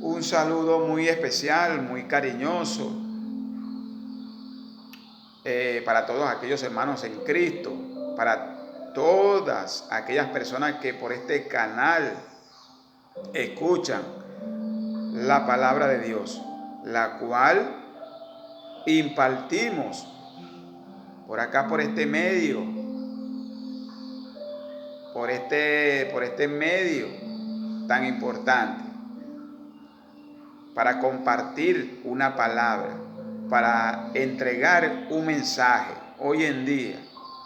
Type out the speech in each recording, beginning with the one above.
un saludo muy especial, muy cariñoso para todos aquellos hermanos en Cristo, para todas aquellas personas que por este canal escuchan la palabra de Dios, la cual impartimos por acá, por este medio, por este medio tan importante, para compartir una palabra, para entregar un mensaje hoy en día,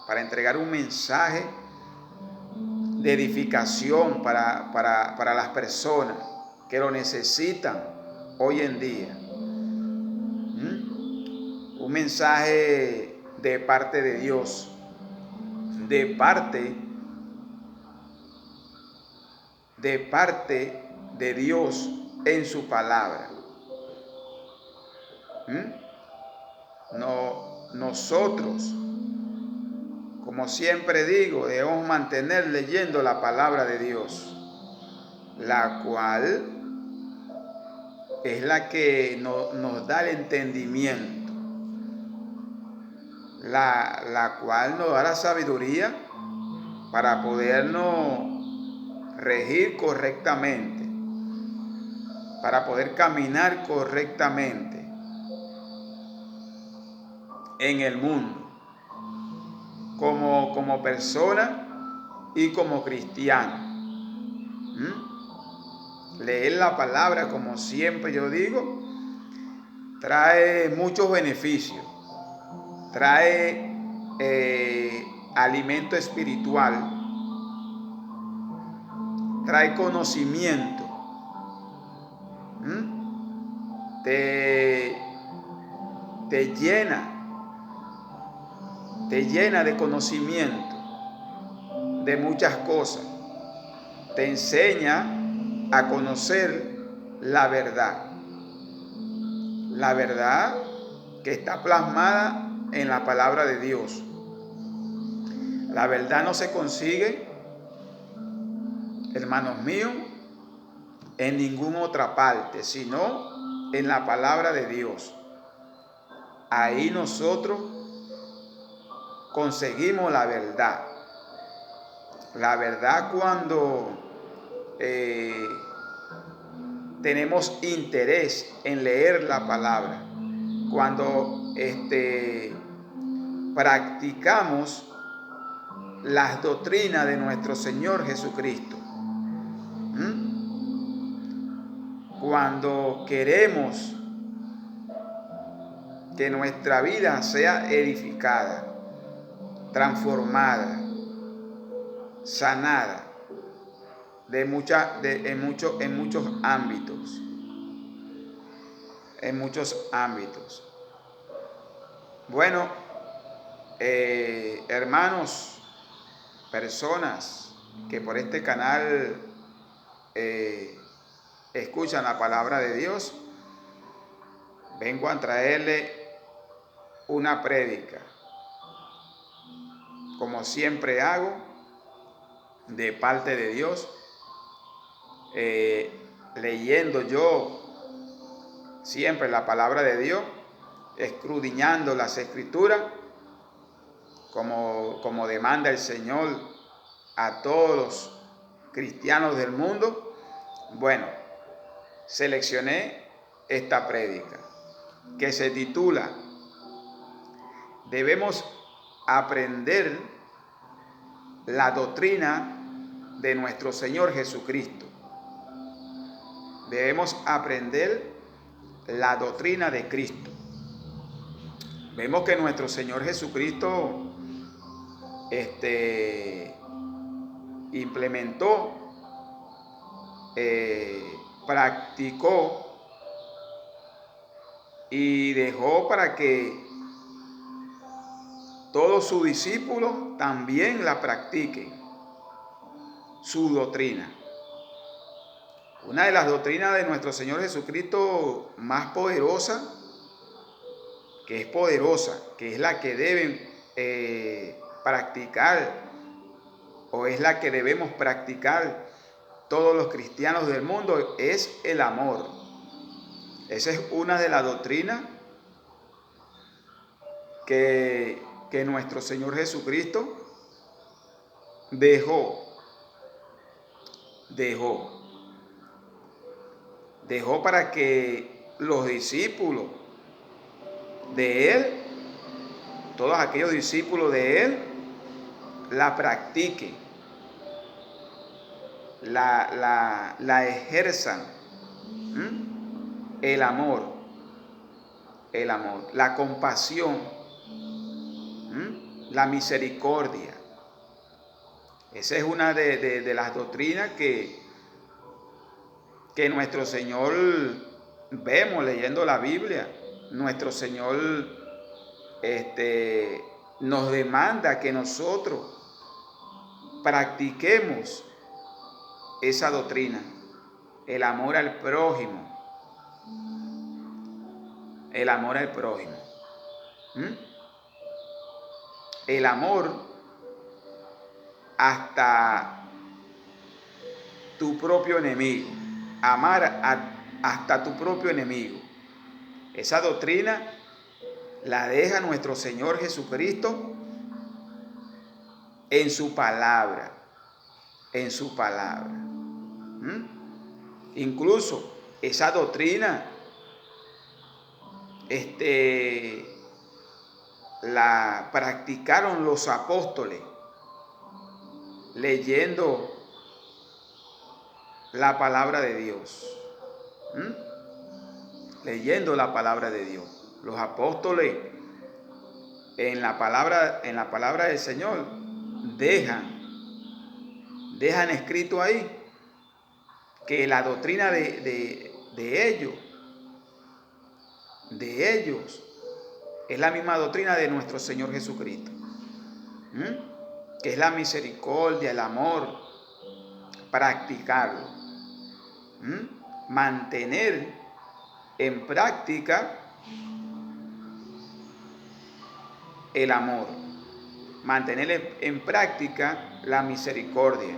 para entregar un mensaje de edificación para las personas que lo necesitan hoy en día. Un mensaje de parte de Dios, de parte de Dios en su palabra. No, nosotros, como siempre digo, debemos mantener leyendo la palabra de Dios, la cual es la que nos da el entendimiento, la cual nos da la sabiduría para podernos regir correctamente, para poder caminar correctamente en el mundo, como persona y como cristiano. Leer la palabra, como siempre yo digo, trae muchos beneficios, trae alimento espiritual, trae conocimiento, te llena de conocimiento de muchas cosas, te enseña a conocer la verdad que está plasmada en la palabra de Dios. La verdad no se consigue, hermanos míos, en ninguna otra parte, sino en la palabra de Dios. Ahí nosotros conseguimos la verdad. La verdad cuando tenemos interés en leer la palabra, cuando practicamos las doctrinas de nuestro Señor Jesucristo. Cuando queremos que nuestra vida sea edificada, transformada, sanada en muchos ámbitos. Bueno, hermanos, personas que por este canal escuchan la palabra de Dios, vengo a traerle una prédica, como siempre hago, de parte de Dios, leyendo yo siempre la palabra de Dios, escudriñando las escrituras, como demanda el Señor a todos los cristianos del mundo. Bueno, seleccioné esta prédica que se titula Debemos aprender la doctrina de nuestro Señor Jesucristo. Debemos aprender la doctrina de Cristo. Vemos que nuestro Señor Jesucristo implementó, practicó y dejó para que todos sus discípulos también la practiquen, su doctrina. Una de las doctrinas de nuestro Señor Jesucristo más poderosa, que es la que deben practicar, o es la que debemos practicar todos los cristianos del mundo, es el amor. Esa es una de las doctrinas que nuestro Señor Jesucristo dejó para que los discípulos de Él, todos aquellos discípulos de Él, la practiquen, la ejerzan. El amor, la compasión, la misericordia. Esa es una de las doctrinas que nuestro Señor, vemos leyendo la Biblia, nuestro Señor nos demanda que nosotros practiquemos esa doctrina, el amor al prójimo, el amor al prójimo. El amor hasta tu propio enemigo, amar hasta tu propio enemigo. Esa doctrina la deja nuestro Señor Jesucristo en su palabra, Incluso esa doctrina la practicaron los apóstoles leyendo la palabra de Dios. Leyendo la palabra de Dios. Los apóstoles en la palabra del Señor dejan escrito ahí que la doctrina de ellos es la misma doctrina de nuestro Señor Jesucristo, que es la misericordia, el amor, practicarlo, mantener en práctica el amor, mantener en práctica la misericordia,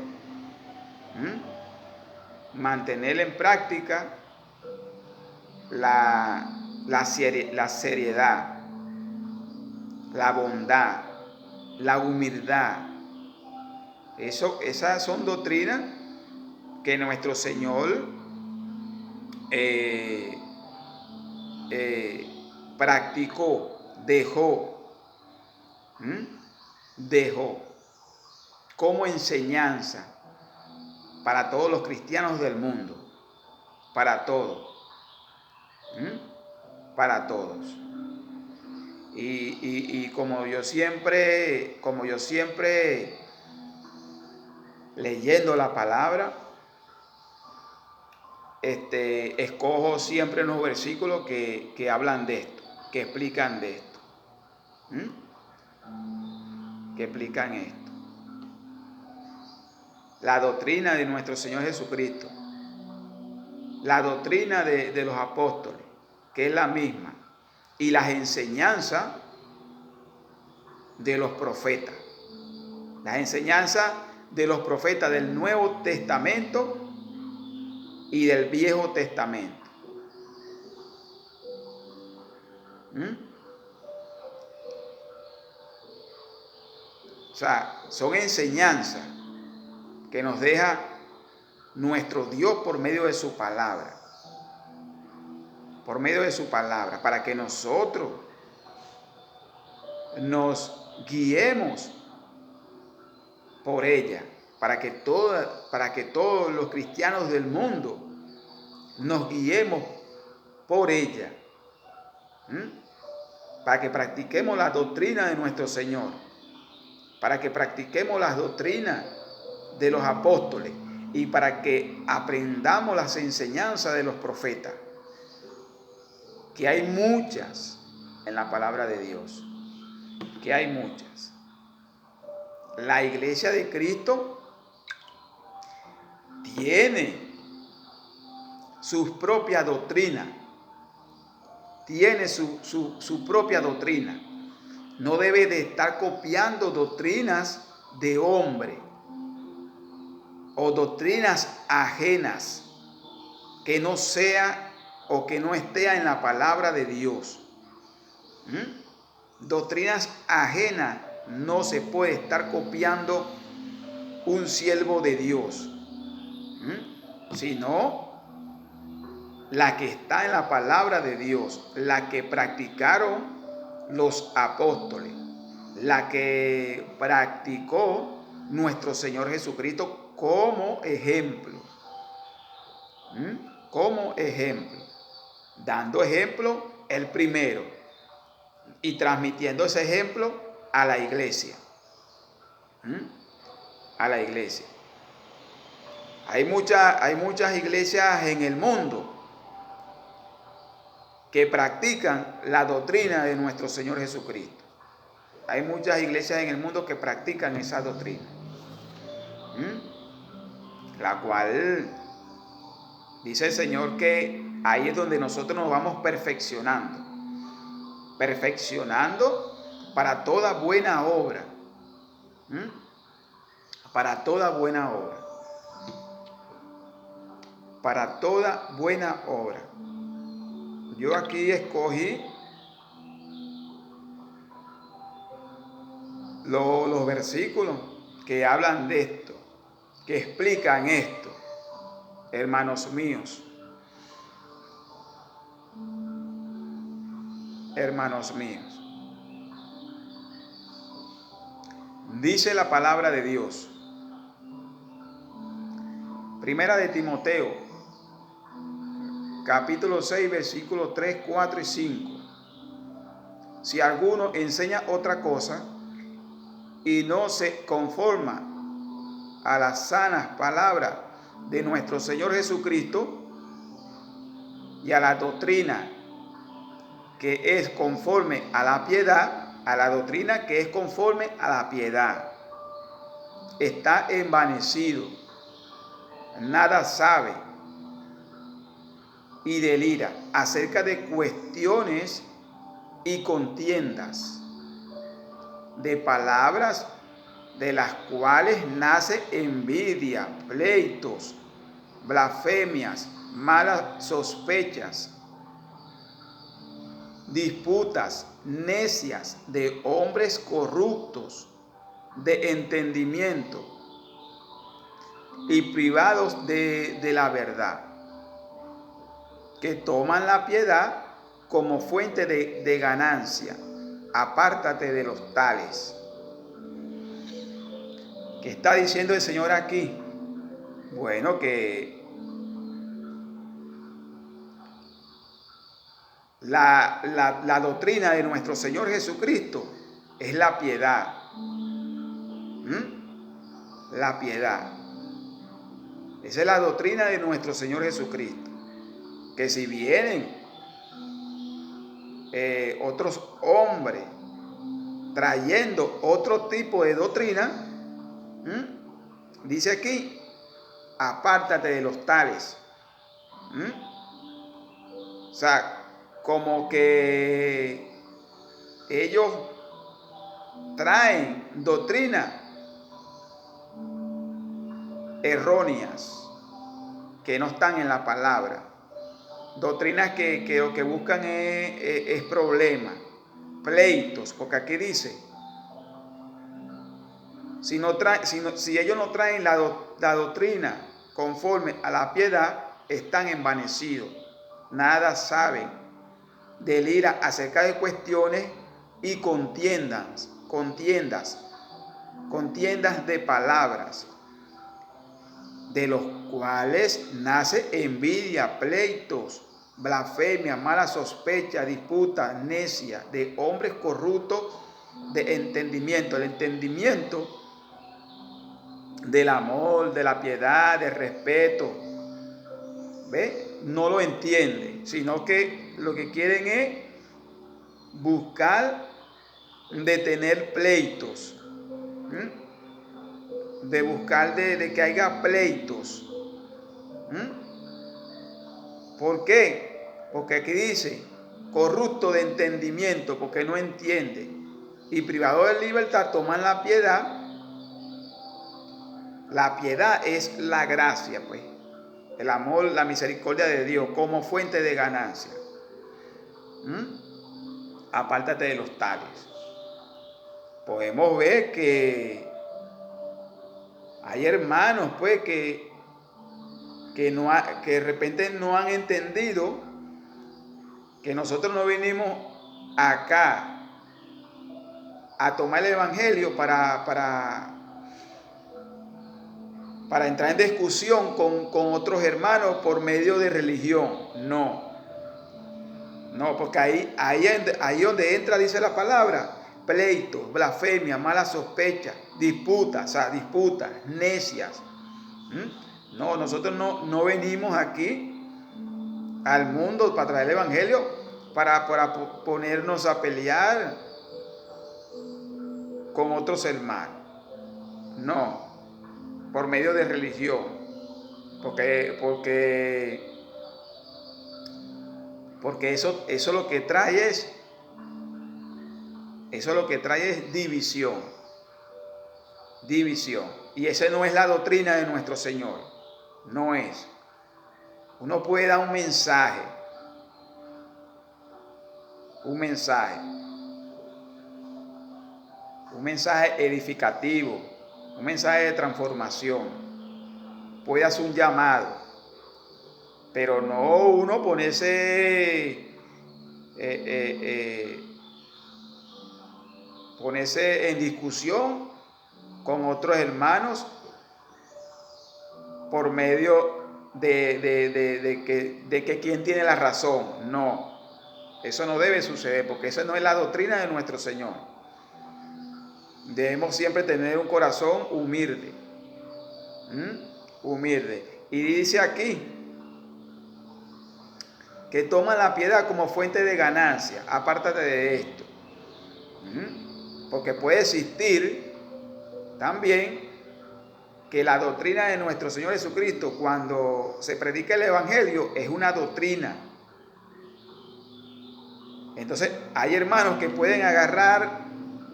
mantener en práctica la seriedad, la bondad, la humildad. Esas son doctrinas que nuestro Señor practicó, dejó como enseñanza para todos los cristianos del mundo, para todos, para todos. Y como yo siempre leyendo la palabra, escojo siempre unos versículos que hablan de esto, que explican de esto, que explican esto. La doctrina de nuestro Señor Jesucristo, la doctrina de los apóstoles, que es la misma, y las enseñanzas de los profetas, las enseñanzas de los profetas del Nuevo Testamento y del Viejo Testamento. O sea, son enseñanzas que nos deja nuestro Dios por medio de su palabra. Por medio de su palabra, para que nosotros nos guiemos por ella, para que todos los cristianos del mundo nos guiemos por ella, para que practiquemos la doctrina de nuestro Señor, para que practiquemos las doctrinas de los apóstoles y para que aprendamos las enseñanzas de los profetas, que hay muchas en la palabra de Dios, que hay muchas. La iglesia de Cristo tiene sus propias doctrinas, tiene su propia doctrina. No debe de estar copiando doctrinas de hombre o doctrinas ajenas que no sea o que no esté en la palabra de Dios. Doctrinas ajenas no se puede estar copiando un siervo de Dios, sino la que está en la palabra de Dios, la que practicaron los apóstoles, la que practicó nuestro Señor Jesucristo como ejemplo. Como ejemplo, dando ejemplo el primero y transmitiendo ese ejemplo a la iglesia. A la iglesia. Hay muchas iglesias en el mundo que practican la doctrina de nuestro Señor Jesucristo. Hay muchas iglesias en el mundo que practican esa doctrina, la cual dice el Señor que ahí es donde nosotros nos vamos perfeccionando para toda buena obra, para toda buena obra, para toda buena obra. Yo aquí escogí los versículos que hablan de esto, que explican esto, hermanos míos. Hermanos míos. Dice la palabra de Dios. Primera de Timoteo, capítulo 6, versículos 3, 4 y 5. Si alguno enseña otra cosa y no se conforma a las sanas palabras de nuestro Señor Jesucristo y a la doctrina que es conforme a la piedad, está envanecido, nada sabe y delira acerca de cuestiones y contiendas, de palabras de las cuales nace envidia, pleitos, blasfemias, malas sospechas, disputas necias de hombres corruptos de entendimiento y privados de la verdad, que toman la piedad como fuente de ganancia. Apártate de los tales. ¿Qué está diciendo el Señor aquí? Bueno, que la doctrina de nuestro Señor Jesucristo es la piedad. La piedad. Esa es la doctrina de nuestro Señor Jesucristo. Que si vienen otros hombres trayendo otro tipo de doctrina, dice aquí, apártate de los tales. O sea, como que ellos traen doctrinas erróneas que no están en la palabra, doctrinas que lo que buscan es problemas, pleitos, porque aquí dice, si ellos no traen la doctrina conforme a la piedad, están envanecidos, nada saben, delira acerca de cuestiones y contiendas de palabras, de los cuales nace envidia, pleitos, blasfemia, mala sospecha, disputa, necia, de hombres corruptos de entendimiento. El entendimiento del amor, de la piedad, del respeto, ¿ve? No lo entiende, sino que lo que quieren es buscar de tener pleitos, de buscar de que haya pleitos. ¿Por qué? Porque aquí dice corrupto de entendimiento, porque no entiende, y privado de libertad toman la piedad. La piedad es la gracia, pues. el amor, la misericordia de Dios como fuente de ganancia. Apártate de los tales. Podemos ver que hay hermanos pues que de repente no han entendido que nosotros no vinimos acá a tomar el evangelio para entrar en discusión con otros hermanos por medio de religión. No, porque ahí donde entra, dice la palabra, pleitos, blasfemia, mala sospecha, disputas, necias. No, nosotros no venimos aquí al mundo para traer el evangelio, para ponernos a pelear con otros hermanos. No, por medio de religión, porque eso lo que trae es división, y esa no es la doctrina de nuestro Señor, no es. Uno puede dar un mensaje edificativo, un mensaje de transformación, puede hacer un llamado, pero no uno ponerse en discusión con otros hermanos por medio de que quién tiene la razón. No, eso no debe suceder, porque esa no es la doctrina de nuestro Señor. Debemos siempre tener un corazón humilde. Y dice aquí que toma la piedad como fuente de ganancia. Apártate de esto. Porque puede existir también que la doctrina de nuestro Señor Jesucristo, cuando se predica el evangelio, es una doctrina. Entonces hay hermanos que pueden agarrar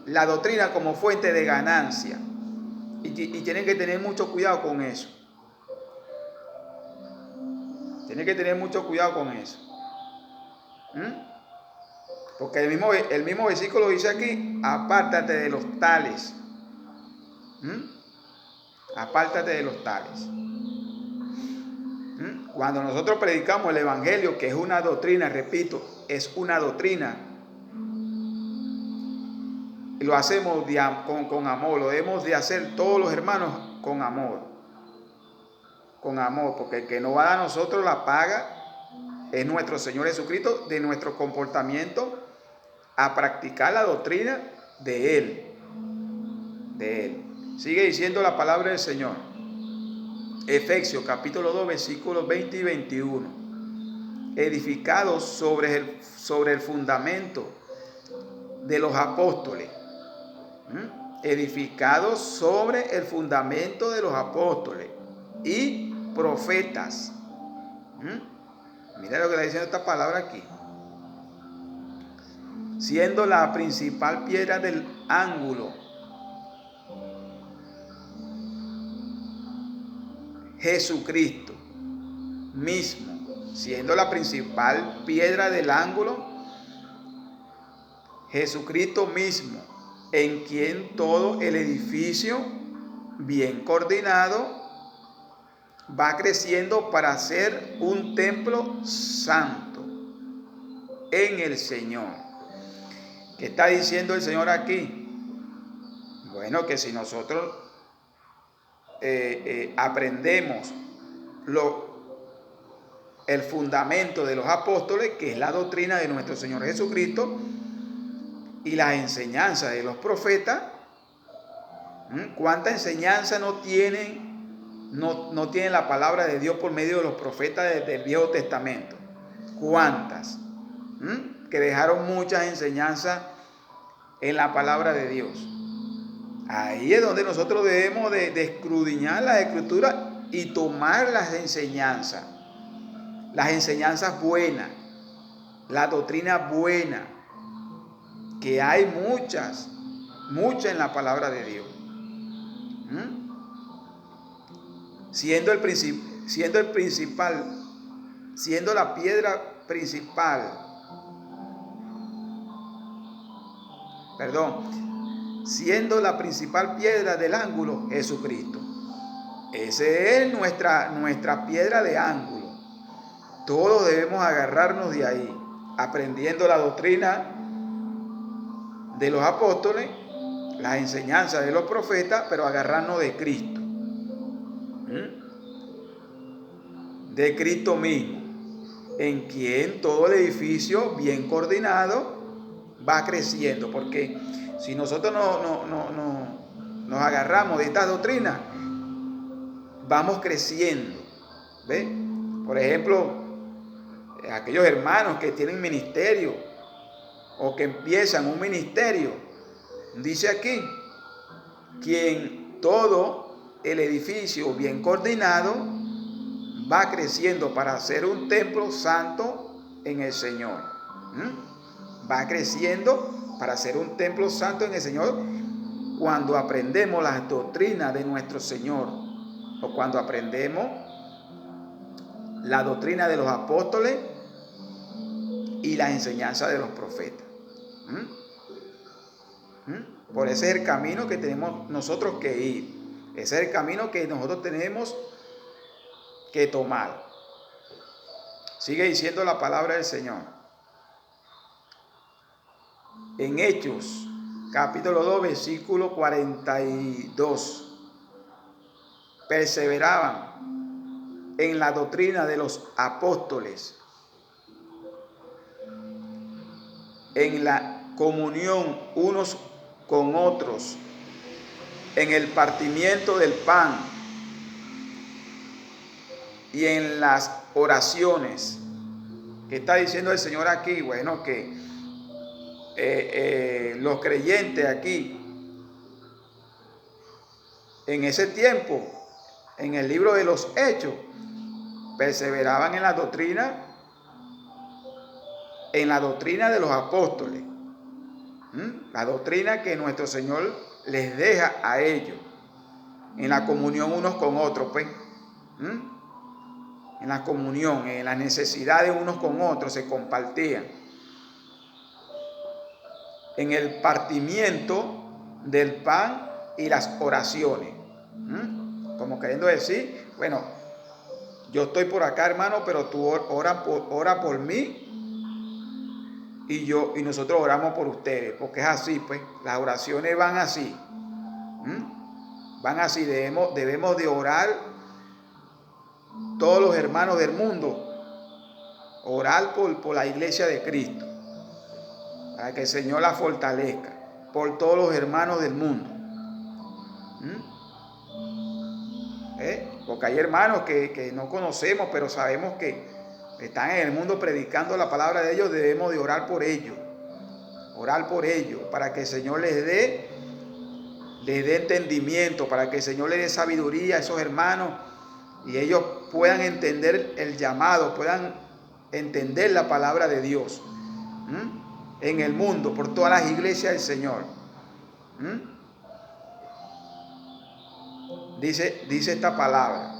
la doctrina como fuente de ganancia, y tienen que tener mucho cuidado con eso. Porque el mismo versículo dice aquí, apártate de los tales. Apártate de los tales. Cuando nosotros predicamos el evangelio, que es una doctrina, repito, es una doctrina, y lo hacemos con amor, lo debemos de hacer todos los hermanos con amor, porque el que nos va a dar a nosotros la paga es nuestro Señor Jesucristo, de nuestro comportamiento a practicar la doctrina de Él. Sigue diciendo la palabra del Señor. Efesios capítulo 2 versículos 20 y 21. Edificados sobre el fundamento de los apóstoles. Edificados sobre el fundamento de los apóstoles y profetas. Mira lo que está diciendo esta palabra aquí. Siendo la principal piedra del ángulo Jesucristo mismo, siendo la principal piedra del ángulo Jesucristo mismo, en quien todo el edificio bien coordinado va creciendo para ser un templo santo en el Señor. ¿Qué está diciendo el Señor aquí? Bueno, que si nosotros aprendemos el fundamento de los apóstoles, que es la doctrina de nuestro Señor Jesucristo, y las enseñanzas de los profetas, ¿cuánta enseñanza no tienen la palabra de Dios por medio de los profetas del Viejo Testamento? ¿Cuántas? Que dejaron muchas enseñanzas en la palabra de Dios. Ahí es donde nosotros debemos de escudriñar las Escrituras y tomar las enseñanzas buenas, la doctrina buena, que hay muchas en la palabra de Dios. Siendo siendo el principal, siendo la piedra principal, siendo la principal piedra del ángulo, Jesucristo. Esa es nuestra piedra de ángulo. Todos debemos agarrarnos de ahí, aprendiendo la doctrina de los apóstoles, las enseñanzas de los profetas, pero agarrarnos de Cristo. De Cristo mismo, en quien todo el edificio bien coordinado va creciendo. Porque si nosotros nos agarramos de esta doctrina, vamos creciendo. ¿Ve? Por ejemplo, aquellos hermanos que tienen ministerio o que empiezan un ministerio, dice aquí, quien todo el edificio bien coordinado va creciendo para ser un templo santo en el Señor. Va creciendo para ser un templo santo en el Señor cuando aprendemos las doctrinas de nuestro Señor, o cuando aprendemos la doctrina de los apóstoles y las enseñanzas de los profetas. Por ese es el camino que tenemos nosotros que ir. Ese es el camino que nosotros tenemos que tomar. Sigue diciendo la palabra del Señor. En Hechos, capítulo 2, versículo 42. Perseveraban en la doctrina de los apóstoles, en la comunión unos con otros, en el partimiento del pan y en las oraciones. ¿Qué está diciendo el Señor aquí? Bueno, que los creyentes aquí, en ese tiempo, en el libro de los Hechos, perseveraban en la doctrina de los apóstoles. La doctrina que nuestro Señor les deja a ellos, en la comunión unos con otros, pues. En la comunión, en las necesidades unos con otros se compartían. En el partimiento del pan y las oraciones. Como queriendo decir, bueno, yo estoy por acá, hermano, pero tú ora por mí y nosotros oramos por ustedes, porque es así, pues, las oraciones van así. Van así, debemos de orar todos los hermanos del mundo, orar por la iglesia de Cristo, para que el Señor la fortalezca, por todos los hermanos del mundo. Porque hay hermanos que no conocemos, pero sabemos que están en el mundo predicando la palabra de ellos. Debemos de orar por ellos, para que el Señor les dé entendimiento, para que el Señor les dé sabiduría a esos hermanos y ellos puedan entender el llamado, puedan entender la palabra de Dios en el mundo, por todas las iglesias del Señor. Dice esta palabra,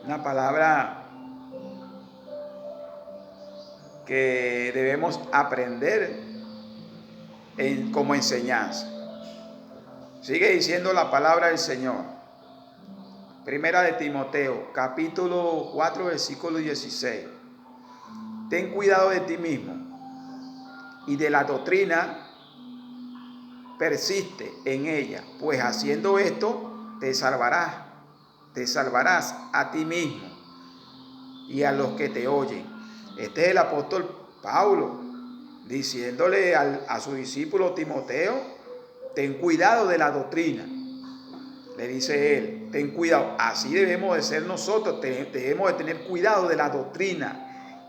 una palabra que debemos aprender como enseñanza. Sigue diciendo la palabra del Señor. Primera de Timoteo, capítulo 4, versículo 16. Ten cuidado de ti mismo y de la doctrina, persiste en ella, pues haciendo esto te salvarás a ti mismo y a los que te oyen. Este es el apóstol Pablo diciéndole a su discípulo Timoteo, ten cuidado de la doctrina. Le dice él, ten cuidado. Así debemos de ser nosotros, debemos de tener cuidado de la doctrina.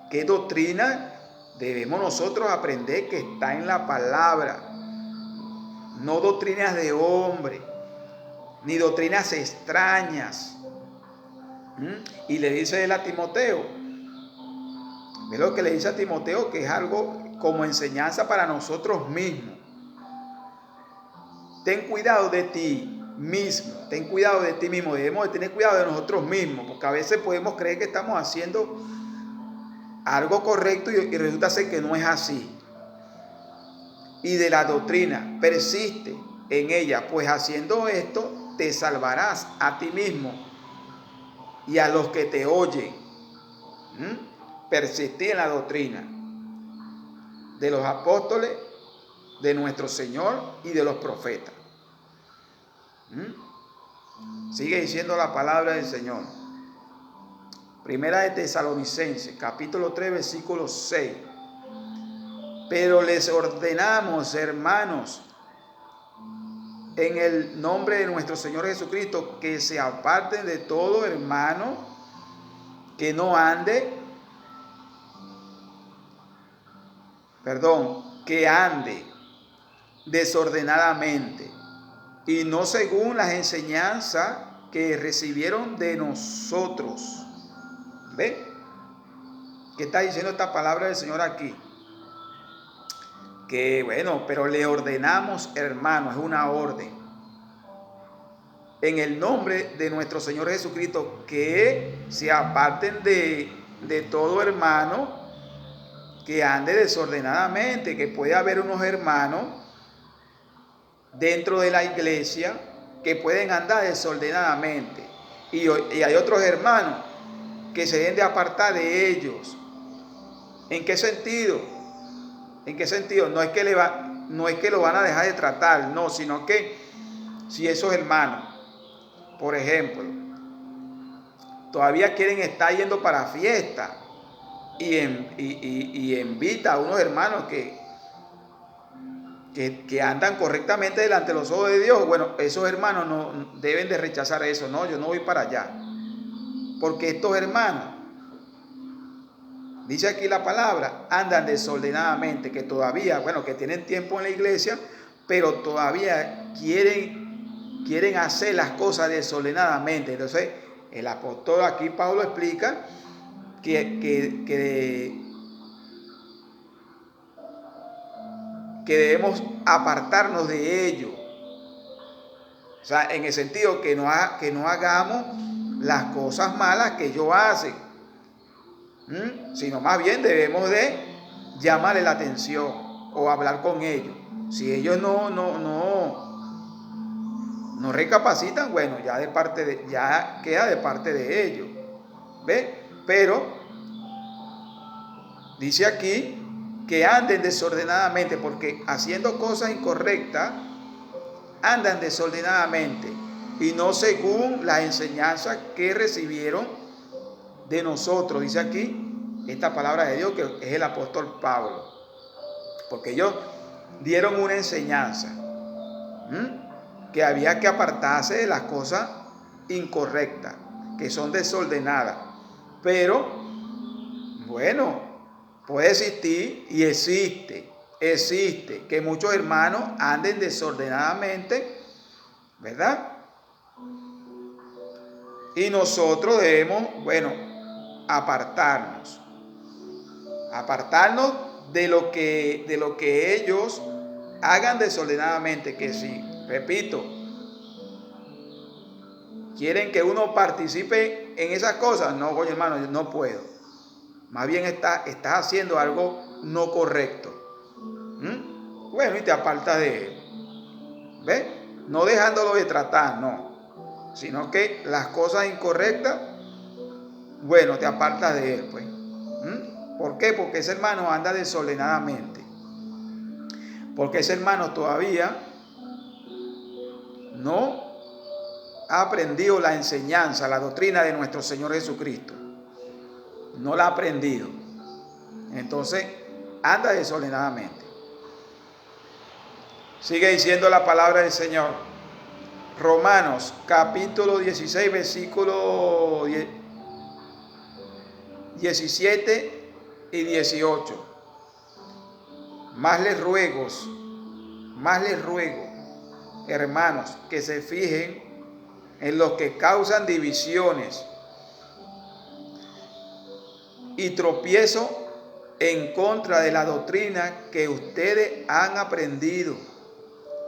¿Qué doctrina debemos nosotros aprender? Que está en la palabra. No doctrinas de hombre, ni doctrinas extrañas. Y le dice él a Timoteo, ve lo que le dice a Timoteo, que es algo como enseñanza para nosotros mismos. Ten cuidado de ti mismo. Ten cuidado de ti mismo. Debemos de tener cuidado de nosotros mismos, porque a veces podemos creer que estamos haciendo algo correcto y resulta ser que no es así. Y de la doctrina, persiste en ella, pues haciendo esto te salvarás a ti mismo y a los que te oyen. Persistir en la doctrina de los apóstoles, de nuestro Señor y de los profetas. Sigue diciendo la palabra del Señor. Primera de Tesalonicenses, capítulo 3, versículo 6. Pero les ordenamos, hermanos, en el nombre de nuestro Señor Jesucristo, que se aparten de todo hermano que no ande, que ande desordenadamente y no según las enseñanzas que recibieron de nosotros. ¿Ve? ¿Qué está diciendo esta palabra del Señor aquí? Que bueno, pero le ordenamos, hermanos, es una orden. En el nombre de nuestro Señor Jesucristo, que se aparten de todo hermano que ande desordenadamente, que puede haber unos hermanos dentro de la iglesia que pueden andar desordenadamente. Y hay otros hermanos que se deben de apartar de ellos. ¿En qué sentido? ¿En qué sentido? No es que lo van a dejar de tratar, no, sino que si esos hermanos, por ejemplo, todavía quieren estar yendo para fiesta y invita a unos hermanos que andan correctamente delante de los ojos de Dios, bueno, esos hermanos no deben de rechazar eso. No, yo no voy para allá, porque estos hermanos, dice aquí la palabra, andan desordenadamente, que todavía, bueno, que tienen tiempo en la iglesia, pero todavía quieren hacer las cosas desordenadamente. Entonces, el apóstol aquí, Pablo, explica que debemos apartarnos de ello. O sea, en el sentido que no hagamos las cosas malas que ellos hacen, sino más bien debemos de llamarle la atención o hablar con ellos. Si ellos no recapacitan, bueno, ya queda de parte de ellos. ¿Ve? Pero dice aquí que anden desordenadamente, porque haciendo cosas incorrectas andan desordenadamente y no según las enseñanzas que recibieron de nosotros. Dice aquí esta palabra de Dios, que es el apóstol Pablo, porque ellos dieron una enseñanza, que había que apartarse de las cosas incorrectas, que son desordenadas. Pero bueno, puede existir y existe que muchos hermanos anden desordenadamente, ¿verdad? Y nosotros debemos, bueno, apartarnos de lo que ellos hagan desordenadamente. Que sí, repito, quieren que uno participe en esas cosas. No, oye, hermano, yo no puedo. Más bien estás haciendo algo no correcto. Bueno, y te apartas de él. ¿Ves? No dejándolo de tratar, no. Sino que las cosas incorrectas, bueno, te apartas de él, pues. ¿Por qué? Porque ese hermano anda desordenadamente. Porque ese hermano todavía no ha aprendido la enseñanza, la doctrina de nuestro Señor Jesucristo. No la ha aprendido. Entonces, anda desordenadamente. Sigue diciendo la palabra del Señor. Romanos, capítulo 16, versículo 17 y 18. Más les ruego, hermanos, que se fijen en los que causan divisiones y tropiezo en contra de la doctrina que ustedes han aprendido,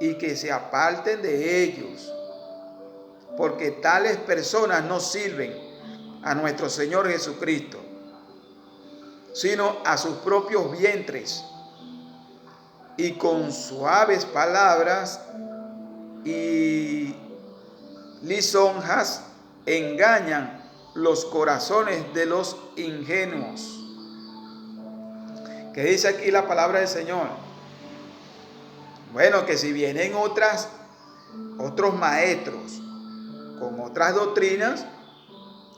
y que se aparten de ellos. porque tales personas no sirven a nuestro Señor Jesucristo, sino a sus propios vientres, y con suaves palabras y lisonjas engañan los corazones de los ingenuos. ¿Qué dice aquí la palabra del Señor? Bueno, que si vienen otros maestros con otras doctrinas,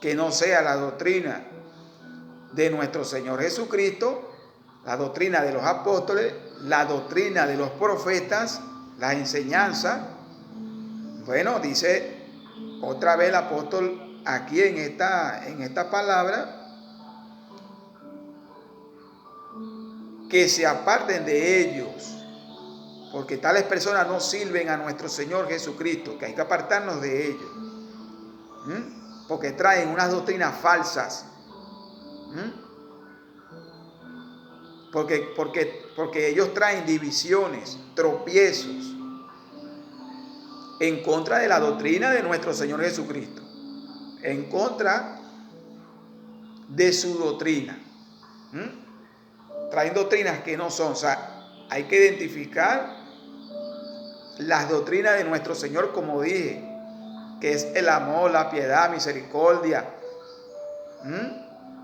que no sea la doctrina de nuestro Señor Jesucristo, la doctrina de los apóstoles, la doctrina de los profetas, la enseñanza. Bueno, dice otra vez el apóstol aquí en esta palabra, que se aparten de ellos, porque tales personas no sirven a nuestro Señor Jesucristo, que hay que apartarnos de ellos, porque traen unas doctrinas falsas, porque ellos traen divisiones, tropiezos en contra de la doctrina de nuestro Señor Jesucristo, en contra de su doctrina. Traen doctrinas que no son. O sea, hay que identificar las doctrinas de nuestro Señor, como dije, que es el amor, la piedad, misericordia,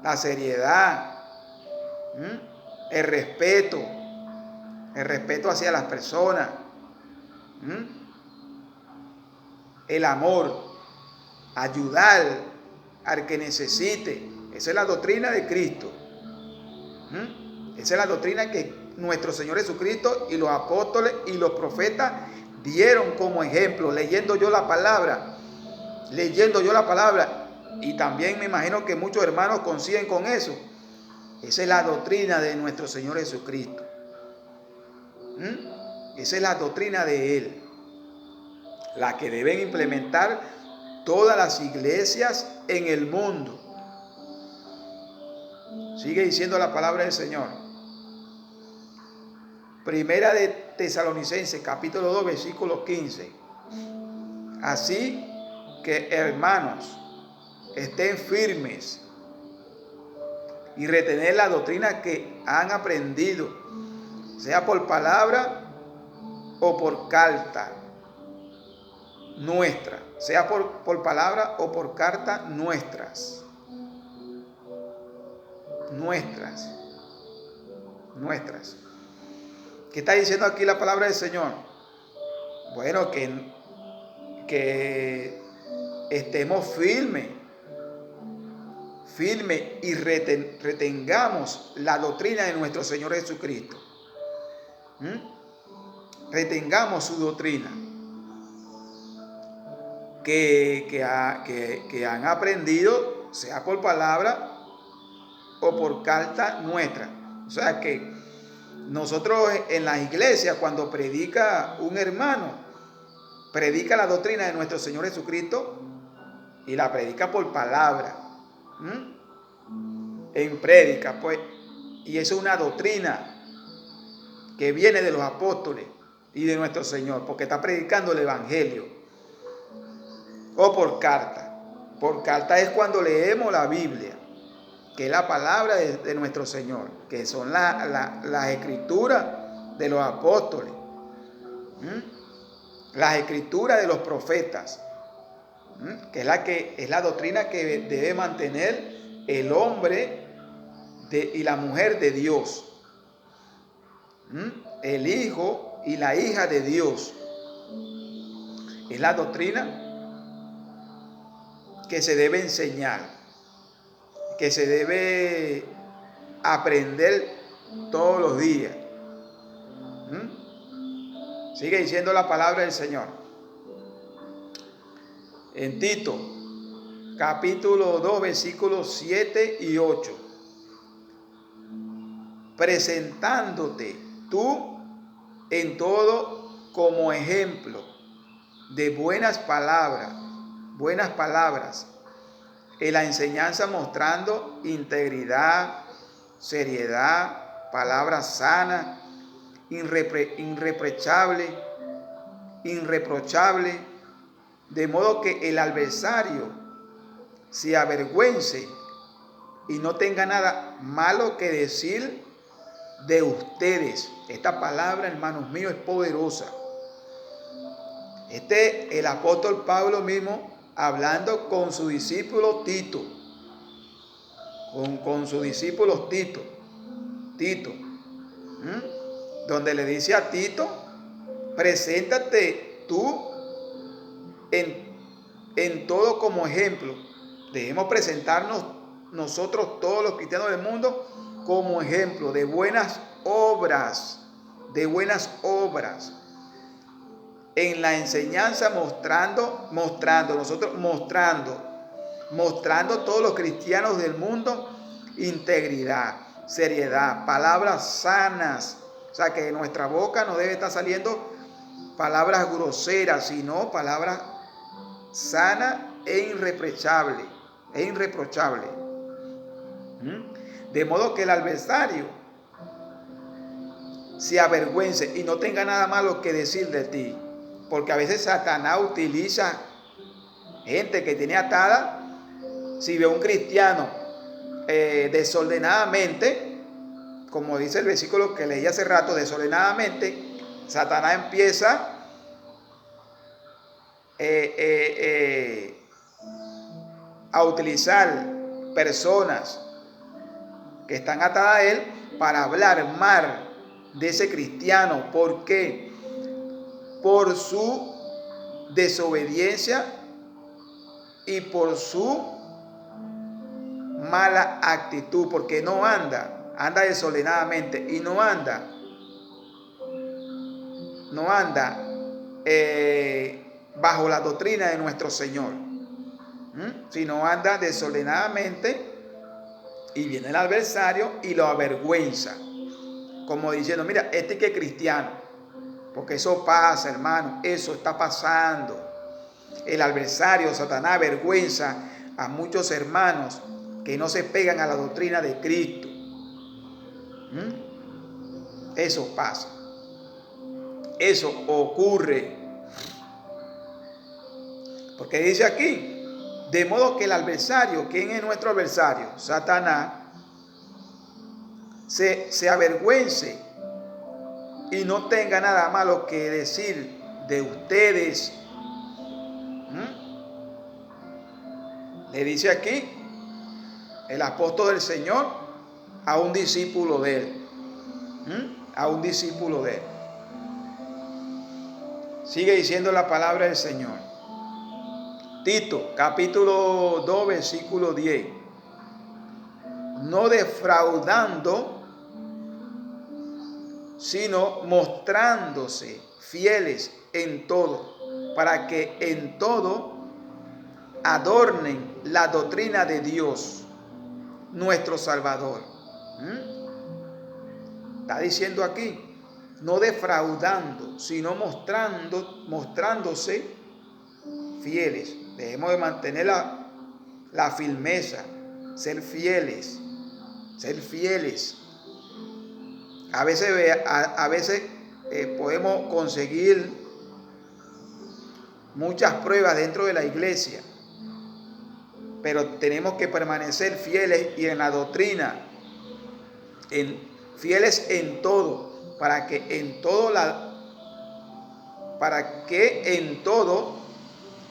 la seriedad, el respeto hacia las personas, el amor, ayudar al que necesite. Esa es la doctrina de Cristo. Esa es la doctrina que nuestro Señor Jesucristo y los apóstoles y los profetas dieron como ejemplo, leyendo yo la palabra, y también me imagino que muchos hermanos coinciden con eso. Esa es la doctrina de nuestro Señor Jesucristo. Esa es la doctrina de Él, la que deben implementar todas las iglesias en el mundo. Sigue diciendo la palabra del Señor. Primera de Tesalonicenses, capítulo 2, versículo 15. Así que, hermanos, estén firmes y retener la doctrina que han aprendido, sea por palabra o por carta nuestra, sea por palabra o por carta nuestras. ¿Qué está diciendo aquí la palabra del Señor? Bueno, que estemos firmes y retengamos la doctrina de nuestro Señor Jesucristo. Retengamos su doctrina que han aprendido, sea por palabra o por carta nuestra. O sea que nosotros en las iglesias, cuando predica un hermano, predica la doctrina de nuestro Señor Jesucristo y la predica por palabra, en prédica, pues, y eso es una doctrina que viene de los apóstoles y de nuestro Señor, porque está predicando el evangelio. O por carta. Por carta es cuando leemos la Biblia, que es la palabra de nuestro Señor, que son las escrituras de los apóstoles, las escrituras de los profetas, que es la doctrina que debe mantener el hombre y la mujer de Dios, el hijo y la hija de Dios. Es la doctrina que se debe enseñar, que se debe aprender todos los días. Sigue diciendo la palabra del Señor. En Tito, capítulo 2, versículos 7 y 8. Presentándote tú en todo como ejemplo de buenas palabras, en la enseñanza mostrando integridad, seriedad, palabras sanas, irreprochable, de modo que el adversario se avergüence y no tenga nada malo que decir de ustedes. Esta palabra, hermanos míos, es poderosa. El apóstol Pablo mismo hablando con su discípulo Tito, con su discípulo Tito, donde le dice a Tito, preséntate tú en todo como ejemplo. Debemos presentarnos nosotros, todos los cristianos del mundo, como ejemplo de buenas obras, en la enseñanza, mostrando todos los cristianos del mundo integridad, seriedad, palabras sanas. O sea, que de nuestra boca no debe estar saliendo palabras groseras, sino palabras sanas e irreprochables. De modo que el adversario se avergüence y no tenga nada malo que decir de ti. Porque a veces Satanás utiliza gente que tiene atada. Si ve a un cristiano desordenadamente, como dice el versículo que leí hace rato, desordenadamente, Satanás empieza a utilizar personas que están atadas a él para hablar mal de ese cristiano. ¿Por qué? Por su desobediencia y por su mala actitud, porque no anda desordenadamente y no anda bajo la doctrina de nuestro Señor, sino anda desordenadamente, y viene el adversario y lo avergüenza, como diciendo, mira, que es cristiano. Porque eso pasa, hermano, eso está pasando. El adversario, Satanás, avergüenza a muchos hermanos que no se pegan a la doctrina de Cristo. Eso pasa. Eso ocurre. Porque dice aquí, de modo que el adversario, ¿quién es nuestro adversario? Satanás, se avergüence y no tenga nada malo que decir de ustedes. Le dice aquí el apóstol del Señor a un discípulo de él. Sigue diciendo la palabra del Señor. Tito, capítulo 2, versículo 10. No defraudando, sino mostrándose fieles en todo, para que en todo adornen la doctrina de Dios, nuestro Salvador. Está diciendo aquí, no defraudando, sino mostrándose fieles. Debemos de mantener la firmeza, ser fieles. A veces podemos conseguir muchas pruebas dentro de la iglesia, pero tenemos que permanecer fieles y en la doctrina, fieles en todo, para que en todo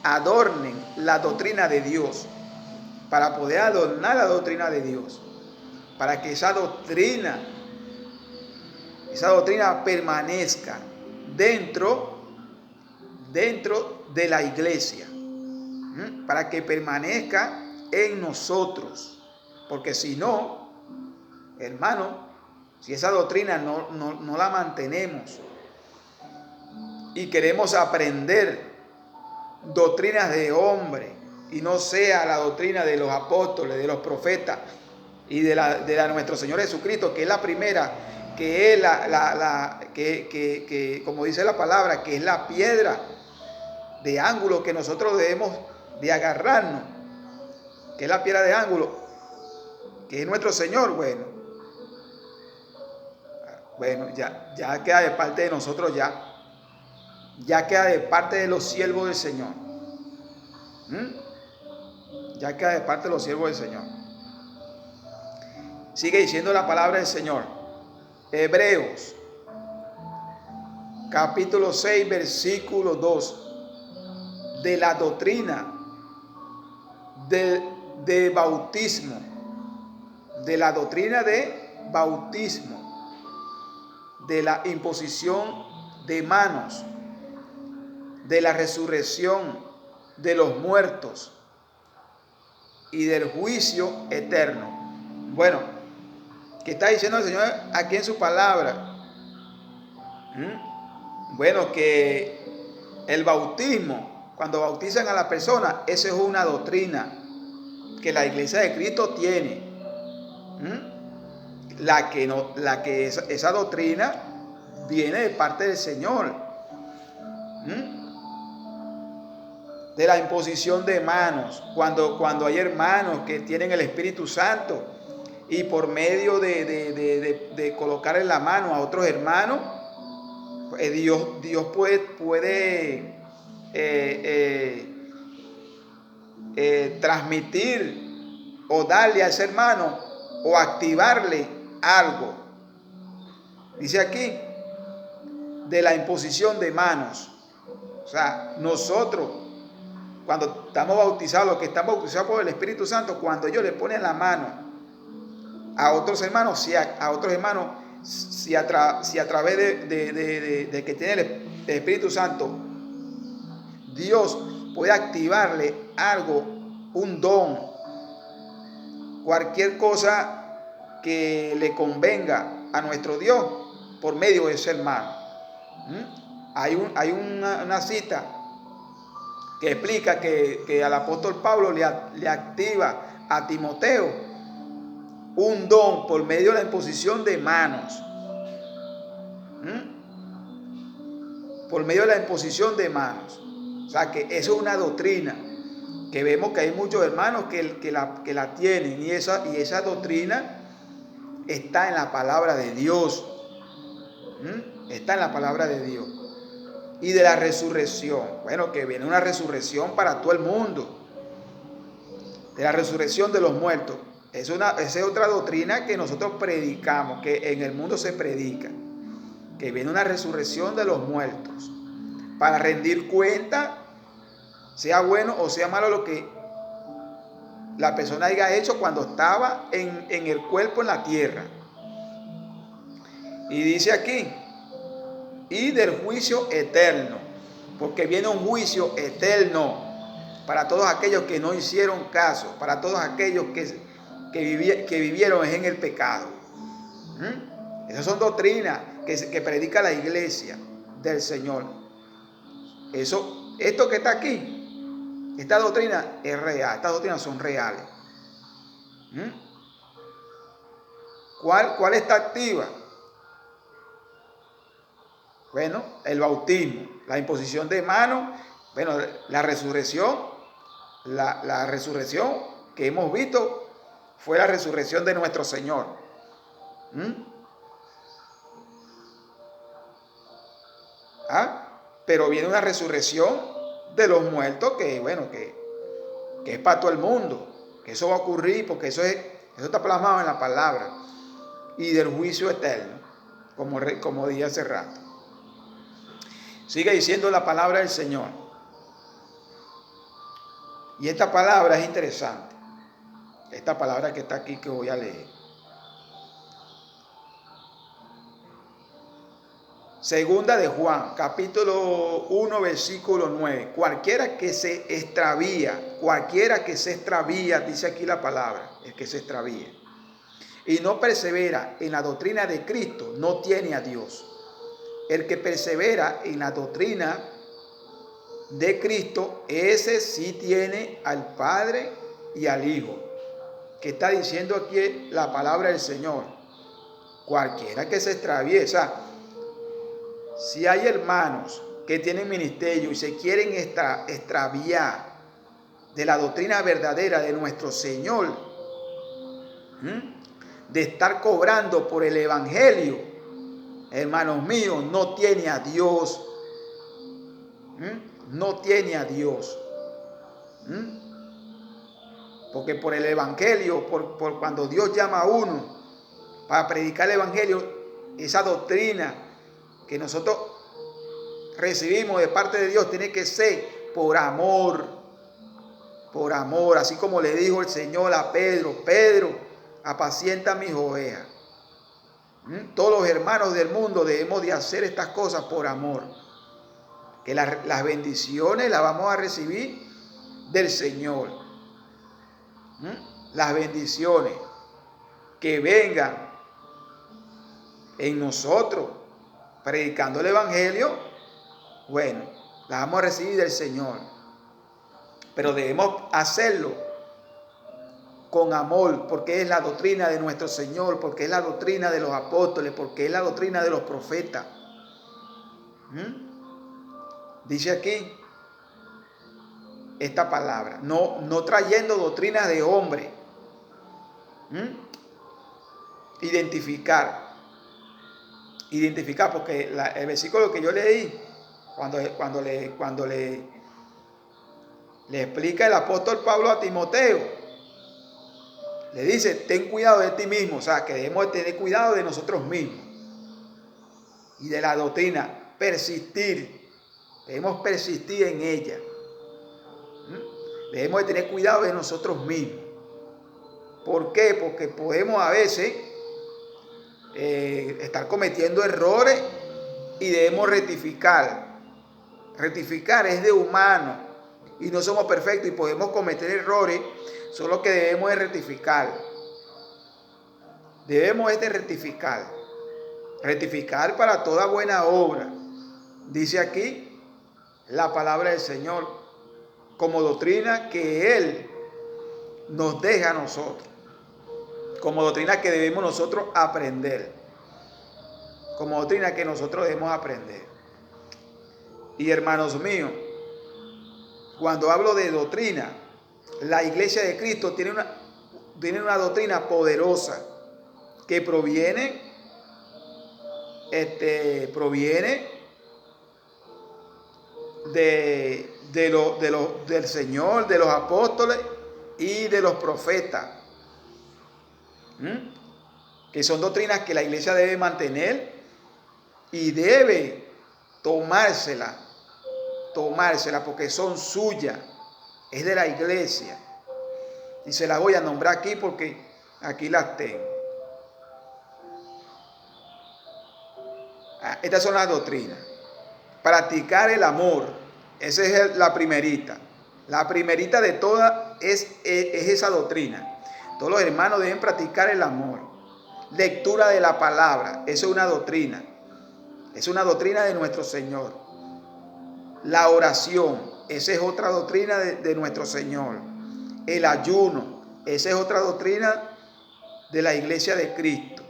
adornen la doctrina de Dios, para poder adornar la doctrina de Dios, para que esa doctrina permanezca dentro de la iglesia, para que permanezca en nosotros. Porque si no, hermano, si esa doctrina no la mantenemos y queremos aprender doctrinas de hombre y no sea la doctrina de los apóstoles, de los profetas y de nuestro Señor Jesucristo, que es la primera, que es que como dice la palabra, que es la piedra de ángulo que nosotros debemos de agarrarnos, que es la piedra de ángulo, que es nuestro Señor. Bueno, ya queda de parte de nosotros, ya queda de parte de los siervos del Señor. Ya queda de parte de los siervos del Señor. Sigue diciendo la palabra del Señor. Hebreos, capítulo 6, versículo 2. De la doctrina de bautismo. De la doctrina de bautismo. De la imposición de manos. De la resurrección de los muertos. Y del juicio eterno. Bueno, ¿qué está diciendo el Señor aquí en su palabra? Bueno, que el bautismo, cuando bautizan a la persona, esa es una doctrina que la iglesia de Cristo tiene. Esa doctrina viene de parte del Señor. De la imposición de manos, cuando hay hermanos que tienen el Espíritu Santo y por medio de colocar en la mano a otros hermanos, Dios puede transmitir o darle a ese hermano o activarle algo. Dice aquí, de la imposición de manos. O sea, nosotros, cuando estamos bautizados, los que están bautizados por el Espíritu Santo, cuando ellos le ponen la mano a otros hermanos, si a través de que tiene el Espíritu Santo, Dios puede activarle algo, un don, cualquier cosa que le convenga a nuestro Dios por medio de ese hermano. Hay una cita que explica que al apóstol Pablo le activa a Timoteo un don por medio de la imposición de manos. Por medio de la imposición de manos. O sea que eso es una doctrina que vemos que hay muchos hermanos que la tienen, y esa doctrina está en la palabra de Dios. Está en la palabra de Dios. Y de la resurrección. Bueno, que viene una resurrección para todo el mundo. De la resurrección de los muertos. Esa es otra doctrina que nosotros predicamos, que en el mundo se predica. Que viene una resurrección de los muertos. Para rendir cuenta, sea bueno o sea malo lo que la persona haya hecho cuando estaba en el cuerpo en la tierra. Y dice aquí, y del juicio eterno, porque viene un juicio eterno para todos aquellos que no hicieron caso, para todos aquellos que vivieron en el pecado. Esas son doctrinas que predica la iglesia del Señor. Esto que está aquí, esta doctrina es real, estas doctrinas son reales. ¿Cuál está activa? Bueno, el bautismo, la imposición de manos, bueno, la resurrección, la resurrección que hemos visto fue la resurrección de nuestro Señor. Pero viene una resurrección de los muertos que, bueno, que es para todo el mundo, que eso va a ocurrir porque eso está plasmado en la palabra, y del juicio eterno, como dije hace rato. Sigue diciendo la palabra del Señor. Y esta palabra es interesante. Esta palabra que está aquí que voy a leer. Segunda de Juan, capítulo 1, versículo 9. Cualquiera que se extravía, dice aquí la palabra, el que se extravía, y no persevera en la doctrina de Cristo, no tiene a Dios. El que persevera en la doctrina de Cristo, ese sí tiene al Padre y al Hijo. ¿Qué está diciendo aquí la palabra del Señor? Cualquiera que se extraviesa. Si hay hermanos que tienen ministerio y se quieren extraviar de la doctrina verdadera de nuestro Señor, de estar cobrando por el evangelio, hermanos míos, no tiene a Dios. No tiene a Dios. Porque por el evangelio, por cuando Dios llama a uno para predicar el evangelio, esa doctrina que nosotros recibimos de parte de Dios tiene que ser por amor, así como le dijo el Señor a Pedro: Pedro, apacienta mis ovejas. Todos los hermanos del mundo debemos de hacer estas cosas por amor, que las bendiciones las vamos a recibir del Señor. Las bendiciones que vengan en nosotros predicando el evangelio, bueno, las vamos a recibir del Señor, pero debemos hacerlo con amor, porque es la doctrina de nuestro Señor, porque es la doctrina de los apóstoles, porque es la doctrina de los profetas. Dice aquí esta palabra, no trayendo doctrinas de hombre. Identificar, porque el versículo que yo leí, cuando le explica el apóstol Pablo a Timoteo, le dice: ten cuidado de ti mismo, o sea, que debemos tener cuidado de nosotros mismos y de la doctrina, debemos persistir en ella. Debemos de tener cuidado de nosotros mismos. ¿Por qué? Porque podemos a veces estar cometiendo errores y debemos rectificar. Rectificar es de humano y no somos perfectos y podemos cometer errores, solo que debemos de rectificar. Debemos de rectificar. Rectificar para toda buena obra. Dice aquí la palabra del Señor como doctrina que Él nos deja a nosotros, como doctrina que debemos nosotros aprender, como doctrina que nosotros debemos aprender. Y hermanos míos, cuando hablo de doctrina, la iglesia de Cristo tiene una doctrina poderosa que proviene del Señor, de los apóstoles y de los profetas, que son doctrinas que la iglesia debe mantener y debe tomársela porque son suyas, es de la iglesia. Y se las voy a nombrar aquí porque aquí las tengo. Estas son las doctrinas. Practicar el amor, esa es la primerita. La primerita de todas es esa doctrina. Todos los hermanos deben practicar el amor. Lectura de la palabra, eso es una doctrina. Es una doctrina de nuestro Señor. La oración, esa es otra doctrina de nuestro Señor. El ayuno, esa es otra doctrina de la iglesia de Cristo.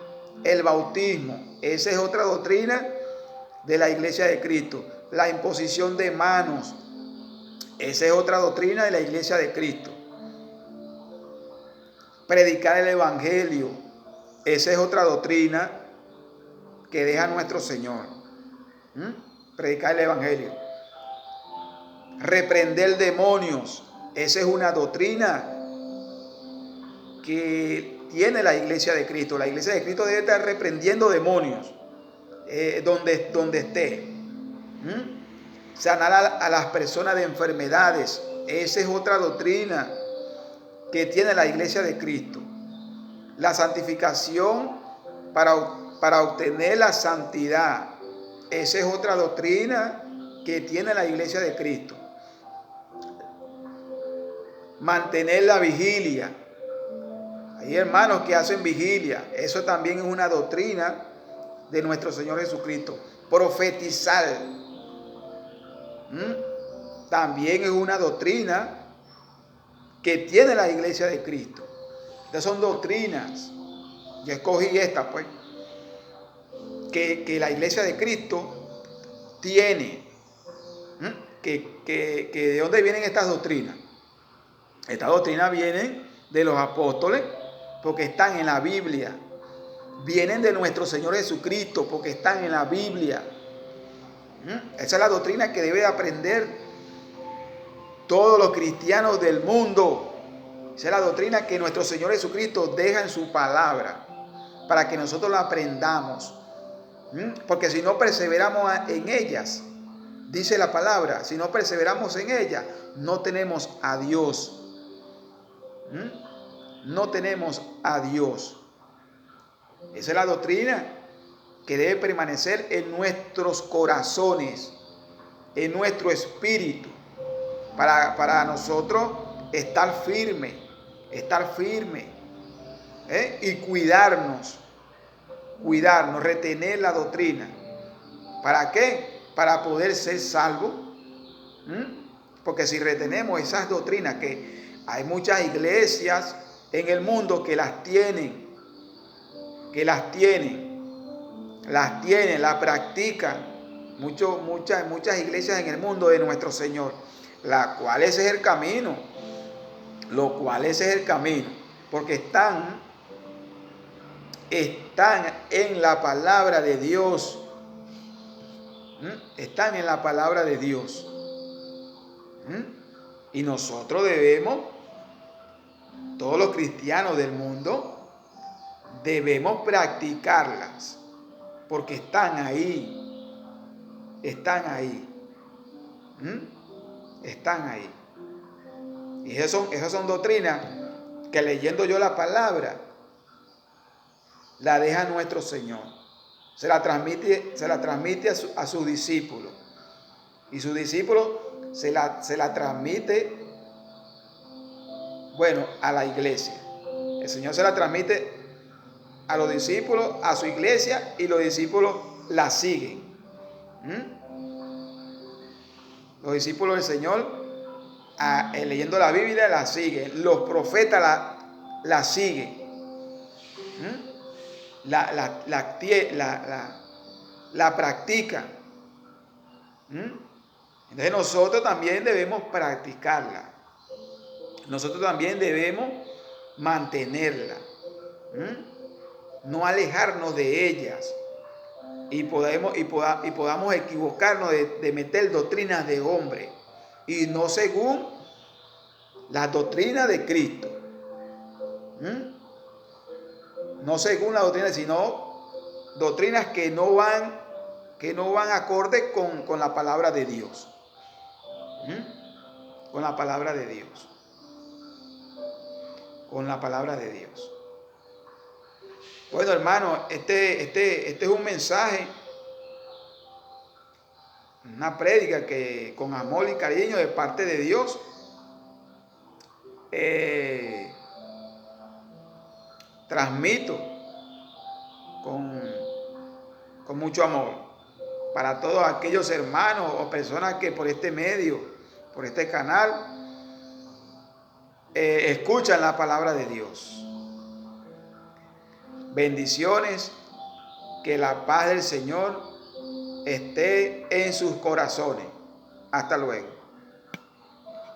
El bautismo, esa es otra doctrina de la iglesia de Cristo. La imposición de manos, esa es otra doctrina de la iglesia de Cristo. Predicar el evangelio, esa es otra doctrina que deja nuestro Señor. Predicar el evangelio. Reprender demonios, esa es una doctrina que tiene la iglesia de Cristo. La iglesia de Cristo debe estar reprendiendo demonios donde esté. Sanar a las personas de enfermedades, esa es otra doctrina que tiene la iglesia de Cristo. La santificación para obtener la santidad, esa es otra doctrina que tiene la iglesia de Cristo. Mantener la vigilia. Hay hermanos que hacen vigilia, eso también es una doctrina de nuestro Señor Jesucristo. Profetizar también es una doctrina que tiene la iglesia de Cristo. Estas son doctrinas. Yo escogí esta, pues, que la iglesia de Cristo tiene. Que ¿de dónde vienen estas doctrinas? Estas doctrinas vienen de los apóstoles porque están en la Biblia. Vienen de nuestro Señor Jesucristo porque están en la Biblia. Esa es la doctrina que debe aprender todos los cristianos del mundo. Esa es la doctrina que nuestro Señor Jesucristo deja en su palabra, para que nosotros la aprendamos. Porque si no perseveramos en ellas, dice la palabra, si no perseveramos en ellas, no tenemos a Dios. No tenemos a Dios. Esa es la doctrina que debe permanecer en nuestros corazones, en nuestro espíritu, para nosotros estar firme, y cuidarnos, retener la doctrina. ¿Para qué? Para poder ser salvos. Porque si retenemos esas doctrinas, que hay muchas iglesias en el mundo que las tienen, las practican. Muchas iglesias en el mundo de nuestro Señor, la cual ese es el camino, porque están en la palabra de Dios, están en la palabra de Dios, y nosotros debemos, todos los cristianos del mundo, debemos practicarlas, porque están ahí. Y esas son doctrinas que, leyendo yo la palabra, la deja nuestro Señor. Se la transmite a sus discípulos. Y sus discípulos se la transmite, a la iglesia. El Señor se la transmite a los discípulos, a su iglesia, y los discípulos la siguen. Los discípulos del Señor, leyendo la Biblia, la siguen. Los profetas la siguen. La practican. Entonces nosotros también debemos practicarla. Nosotros también debemos mantenerla. No alejarnos de ellas. Y podamos equivocarnos de meter doctrinas de hombre, y no según las doctrinas de Cristo. No según la doctrina, sino doctrinas que no van acorde con la palabra de Dios. Con la palabra de Dios. Bueno, hermano, este es un mensaje, una prédica que con amor y cariño de parte de Dios transmito con mucho amor para todos aquellos hermanos o personas que por este medio, por este canal, escuchan la palabra de Dios. Bendiciones, que la paz del Señor esté en sus corazones. Hasta luego.